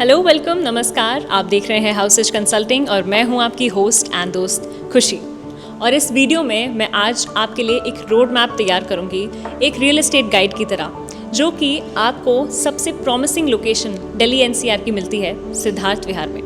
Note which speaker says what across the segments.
Speaker 1: Hello, welcome, नमस्कार। आप देख रहे हैं हाउसेज कंसल्टिंग और मैं हूं आपकी होस्ट एंड दोस्त खुशी। और इस वीडियो में मैं आज आपके लिए एक रोड मैप तैयार करूंगी, एक रियल एस्टेट गाइड की तरह, जो कि आपको सबसे प्रॉमिसिंग लोकेशन दिल्ली एनसीआर की मिलती है, सिद्धार्थ विहार में।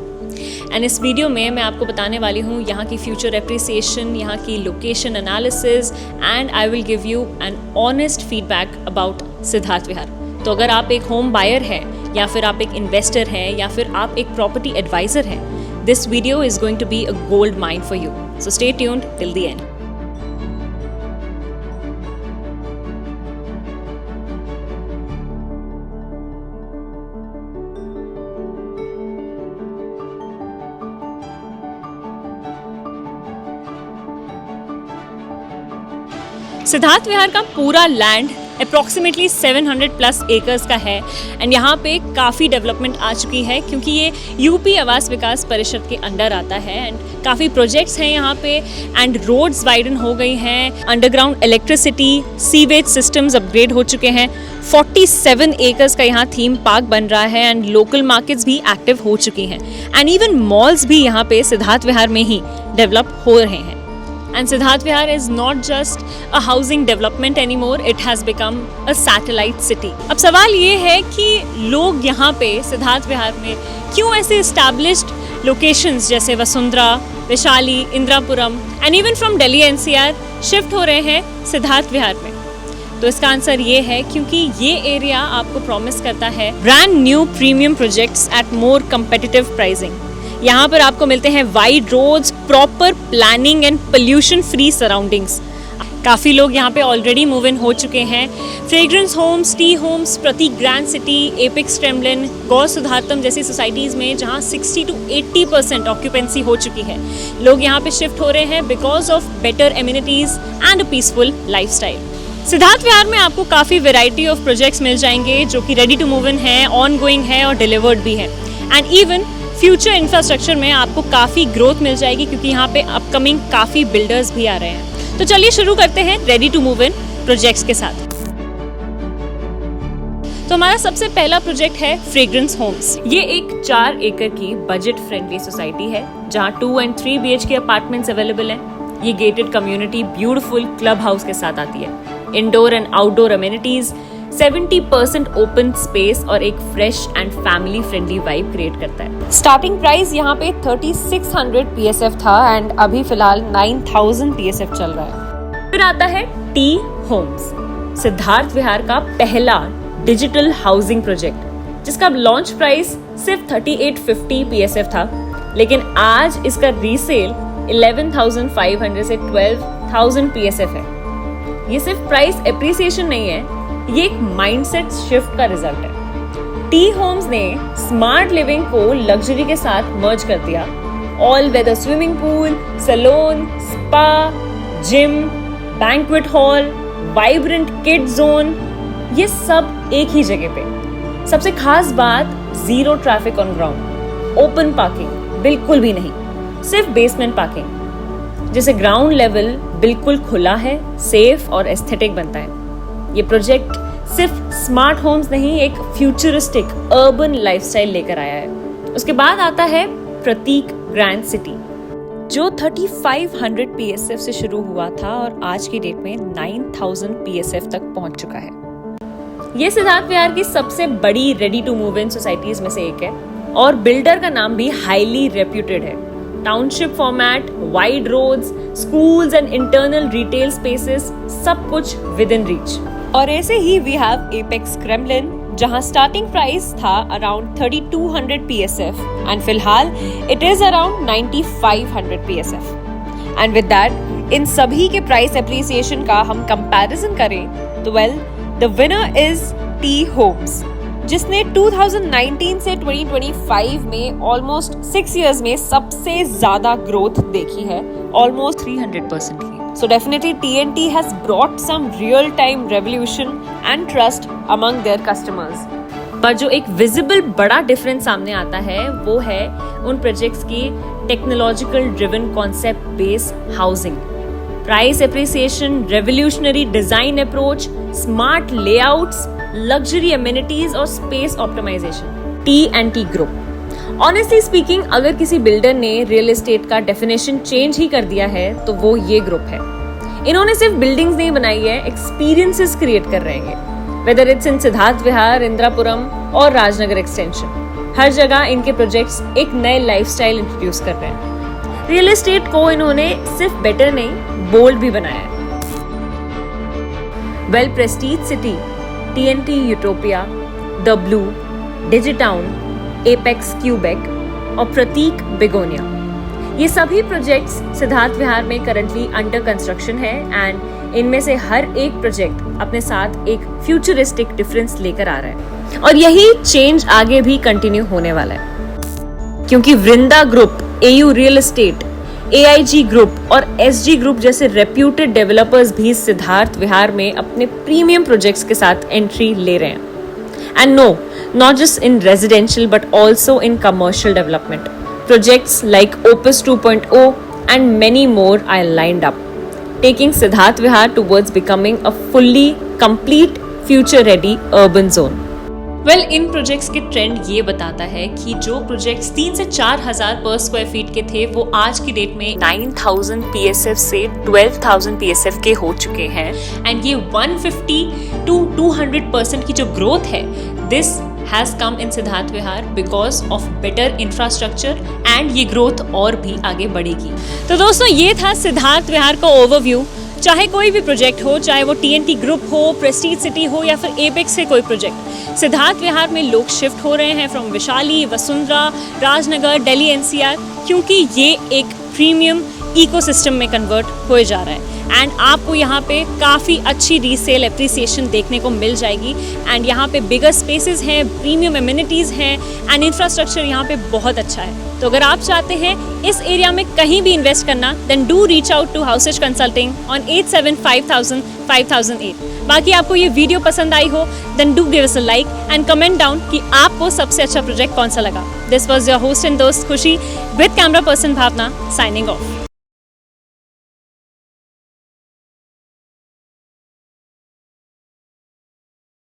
Speaker 1: एंड इस वीडियो में मैं आपको बताने वाली हूँ यहाँ की फ्यूचर एप्रिसिएशन, यहाँ की location analysis and I will give you an honest feedback about Siddharth Vihar. तो अगर आप एक होम बायर हैं या फिर आप एक इन्वेस्टर हैं या फिर आप एक प्रॉपर्टी एडवाइजर हैं, this video is going to be a gold mine for you. So stay tuned till the end. Siddharth Vihar का पूरा लैंड अप्रॉक्सीमेटली 700 प्लस एकर्स का है एंड यहाँ पे काफ़ी डेवलपमेंट आ चुकी है क्योंकि ये यूपी आवास विकास परिषद के अंडर आता है एंड काफ़ी प्रोजेक्ट्स हैं यहाँ पे एंड रोड्स वाइडन हो गई हैं, underground electricity, sewage systems upgrade हो चुके हैं, 47 एकर्स का यहाँ थीम पार्क बन रहा है एंड लोकल मार्केट्स भी एक्टिव हो चुकी हैं एंड इवन मॉल्स भी यहाँ पे सिद्धार्थ विहार में ही डेवलप हो रहे हैं। And Siddharth Vihar is not just a housing development anymore, it has become a satellite city. अब सवाल ये है कि लोग यहाँ पे सिद्धार्थ विहार में क्यों ऐसे established locations जैसे Vasundhara, Vaishali, Indirapuram and even from Delhi NCR shift हो रहे हैं सिद्धार्थ विहार में। तो इसका आंसर ये है क्योंकि ये एरिया आपको प्रॉमिस करता है brand new premium projects at more competitive pricing. यहाँ पर आपको मिलते हैं wide roads, proper planning and pollution free surroundings. काफ़ी लोग यहाँ पे ऑलरेडी मूव इन हो चुके हैं। फ्रेग्रेंस होम्स, टी होम्स, प्रतीक ग्रैंड सिटी, एपिक्स ट्रेमलिन, गौ सुधारतम जैसी सोसाइटीज़ में जहाँ 60 to 80% ऑक्यूपेंसी हो चुकी है, लोग यहाँ पे शिफ्ट हो रहे हैं because of better amenities and a peaceful lifestyle. Siddharth Vihar में आपको काफ़ी वेराइटी ऑफ प्रोजेक्ट्स मिल जाएंगे जो कि रेडी टू मूव इन है, ऑन गोइंग है और डिलीवर्ड भी है एंड इवन फ्यूचर इंफ्रास्ट्रक्चर में आपको काफ़ी ग्रोथ मिल जाएगी क्योंकि यहाँ पे अपकमिंग काफ़ी बिल्डर्स भी आ रहे हैं। तो चलिए शुरू करते हैं ready to move in projects के साथ। तो हमारा सबसे पहला प्रोजेक्ट है फ्रेग्रेंस होम्स। ये एक 4 एकड़ की बजट फ्रेंडली सोसाइटी है जहाँ 2 and 3 BHK अपार्टमेंट्स अवेलेबल हैं। ये gated community beautiful club house के साथ आती है, indoor and outdoor amenities, 70% open space और एक fresh and family friendly vibe create करता है। स्टार्टिंग प्राइस यहाँ पे 3600 PSF था एंड अभी फिलहाल 9000 PSF चल रहा है। फिर आता है टी होम्स, सिद्धार्थ विहार का पहला डिजिटल हाउसिंग प्रोजेक्ट जिसका लॉन्च प्राइस सिर्फ 3850 PSF था, लेकिन आज इसका रीसेल 11,500 से 12,000 PSF है। ये सिर्फ प्राइस एप्रिसिएशन नहीं है, ये एक माइंडसेट शिफ्ट का रिजल्ट है। टी होम्स ने स्मार्ट लिविंग को लग्जरी के साथ मर्ज कर दिया। All weather swimming pool, salon, spa, gym, banquet hall, vibrant kid zone, ये सब एक ही जगह पे। सबसे खास बात, zero traffic on ground, open parking बिल्कुल भी नहीं, सिर्फ बेसमेंट पार्किंग, जिसे ग्राउंड लेवल बिल्कुल खुला है, सेफ और एस्थेटिक बनता है। ये प्रोजेक्ट सिर्फ स्मार्ट होम्स नहीं, एक फ्यूचरिस्टिक अर्बन लाइफस्टाइल लेकर आया है। उसके बाद आता है प्रतीक ग्रैंड सिटी, जो 3500 PSF से शुरू हुआ था और आज की डेट में 9000 PSF तक पहुंच चुका है। ये सिद्धार्थ विहार की सबसे बड़ी ready to move in societies में से एक है और बिल्डर का नाम भी हाईली रेप्यूटेड है। Township format, wide roads, schools and internal retail spaces, सब कुछ विद इन रीच। और ऐसे ही वी हैव एपेक्स क्रेमलिन, जहां स्टार्टिंग प्राइस था अराउंड 3200 PSF एंड फिलहाल it is around 9500 PSF। And with that, इन सभी के प्राइस एप्रिसिएशन का हम कंपैरिजन करें तो well, the winner is T Homes, जिसने 2019 से 2025 में ऑलमोस्ट 6 इयर्स में सबसे ज्यादा ग्रोथ देखी है, ऑलमोस्ट 300% की। So definitely TNT has brought some real-time revolution and trust among their customers. पर जो एक विजिबल बड़ा डिफरेंस सामने आता है वो है उन प्रोजेक्ट्स की technological driven concept based housing, price appreciation, revolutionary design approach, smart layouts, luxury amenities और स्पेस ऑप्टिमाइजेशन। टी&T ग्रुप ऑनेस्टली स्पीकिंग, अगर किसी बिल्डर ने रियल एस्टेट का डेफिनेशन चेंज ही कर दिया है तो वो ये ग्रुप है। इन्होंने सिर्फ बिल्डिंग्स नहीं बनाई है, एक्सपीरियंसेस क्रिएट कर रहे हैं। वेदर इट्स इन सिद्धार्थ विहार, इंदिरापुरम और राजनगर एक्सटेंशन, हर जगह इनके प्रोजेक्ट्स एक नए लाइफस्टाइल इंट्रोड्यूस कर रहे हैं। रियल एस्टेट को इन्होंने सिर्फ बेटर नहीं, बोल्ड भी बनाया है। Well Prestige City, TNT Utopia, the Blue, Digitown, Apex Quebec और प्रतीक बेगोनिया, ये सभी प्रोजेक्ट्स सिद्धार्थ विहार में करंटली अंडर कंस्ट्रक्शन है एंड इनमें से हर एक प्रोजेक्ट अपने साथ एक फ्यूचरिस्टिक डिफरेंस लेकर आ रहा है और यही चेंज आगे भी कंटिन्यू होने वाला है, क्योंकि Vrinda group, AU real estate, AIG group और SG ग्रुप जैसे रेप्यूटेड डेवलपर्स भी सिद्धार्थ विहार में अपने प्रीमियम प्रोजेक्ट्स के साथ एंट्री ले रहे हैं। And no, not just in residential but also in commercial development. Projects like Opus 2.0 and many more are lined up, taking Siddharth Vihar towards becoming a fully complete future-ready urban zone. Well, in projects के trend ये बताता है कि जो projects 3 से 4 हज़ार पर square feet के थे वो आज की डेट में 9,000 PSF से 12,000 PSF के हो चुके हैं एंड ये 150 to 200% की जो ग्रोथ है, this has come in Siddharth Vihar because of better infrastructure and ये ग्रोथ और भी आगे बढ़ेगी। तो दोस्तों, ये था सिद्धार्थ विहार का ओवरव्यू। चाहे कोई भी प्रोजेक्ट हो, चाहे वो TNT ग्रुप हो, प्रेस्टीज सिटी हो या फिर एपेक्स के कोई प्रोजेक्ट, सिद्धार्थ विहार में लोग शिफ्ट हो रहे हैं फ्रॉम वैशाली, वसुंधरा, राजनगर, दिल्ली NCR, क्योंकि ये एक प्रीमियम इकोसिस्टम में कन्वर्ट हो जा रहा है एंड आपको यहाँ पे काफ़ी अच्छी रीसेल एप्रिसिएशन देखने को मिल जाएगी एंड यहाँ पे बिगर स्पेसेस हैं, प्रीमियम एमिनिटीज़ हैं एंड इंफ्रास्ट्रक्चर यहाँ पे बहुत अच्छा है। तो अगर आप चाहते हैं इस एरिया में कहीं भी इन्वेस्ट करना, then do reach out to Houses Consulting on 875000-5008। बाकी आपको ये वीडियो पसंद आई हो, then do give us a like and comment down कि आपको सबसे अच्छा प्रोजेक्ट कौन सा लगा। This was your host and दोस्त Khushi with camera person Bhavna, signing of.